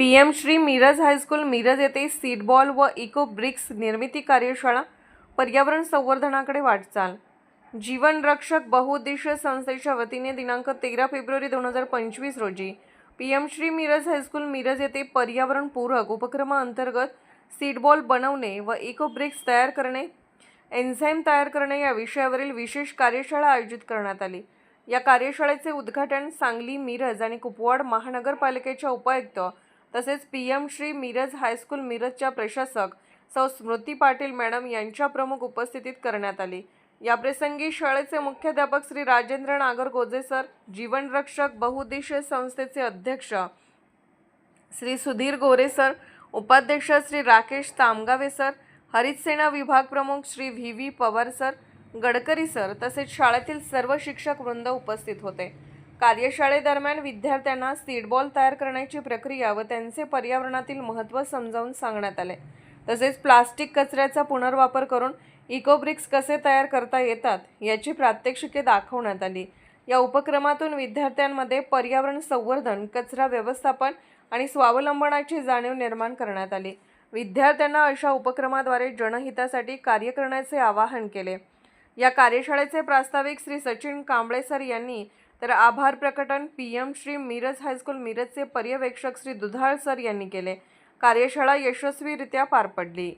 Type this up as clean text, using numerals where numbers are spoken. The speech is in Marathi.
पीएम श्री मिरज हायस्कूल मिरज येथे सीडबॉल व इको ब्रिक्स निर्मिती कार्यशाळा, पर्यावरण संवर्धनाकडे वाटचाल। जीवन रक्षक बहुउद्देशीय संस्थेच्या वतीने दिनांक 13 फेब्रुवारी 2025 रोजी पीएम श्री मिरज हायस्कूल मिरज येथे पर्यावरण पूरक उपक्रमाअंतर्गत सीडबॉल बनवणे व इको ब्रिक्स तयार करणे, एन्झाईम तयार करणे या विषयावरील विशेष कार्यशाळा आयोजित करण्यात आली। या कार्यशाळेचे उद्घाटन सांगली, मिरज आणि कुपवाड महानगरपालिकेच्या उपायुक्त तसेच पीएम श्री मिरज हायस्कूल मिरजच्या प्रशासक सौ स्मृती पाटील मॅडम यांच्या प्रमुख उपस्थितीत करण्यात आली। याप्रसंगी शाळेचे मुख्याध्यापक श्री राजेंद्र नागरगोजे सर, जीवन रक्षक बहुउद्देशीय संस्थेचे अध्यक्ष श्री सुधीर गोरे सर, उपाध्यक्ष श्री राकेश तामगावे सर, हरित सेना विभाग प्रमुख Shri V Pawar sir, Gadkari sir तसेच शाळेतील सर्व शिक्षक वृंद उपस्थित होते। कार्यशाळेदरम्यान विद्यार्थ्यांना सीडबॉल तयार करण्याची प्रक्रिया व त्यांचे पर्यावरणातील महत्त्व समजावून सांगण्यात आले। तसेच प्लास्टिक कचऱ्याचा पुनर्वापर करून इको ब्रिक्स कसे तयार करता येतात याची प्रात्यक्षिके दाखवण्यात आली। या उपक्रमातून विद्यार्थ्यांमध्ये पर्यावरण संवर्धन, कचरा व्यवस्थापन आणि स्वावलंबनाची जाणीव निर्माण करण्यात आली। विद्यार्थ्यांना अशा उपक्रमाद्वारे जनहितासाठी कार्य करण्याचे आवाहन केले। या कार्यशाळेचे प्रास्ताविक श्री सचिन कांबळे सर यांनी तर आभार प्रकटन पीएम श्री मिरज हायस्कूल मिरजचे पर्यवेक्षक श्री दुधाळ सर यांनी केले। कार्यशाळा यशस्वीरित्या पार पडली।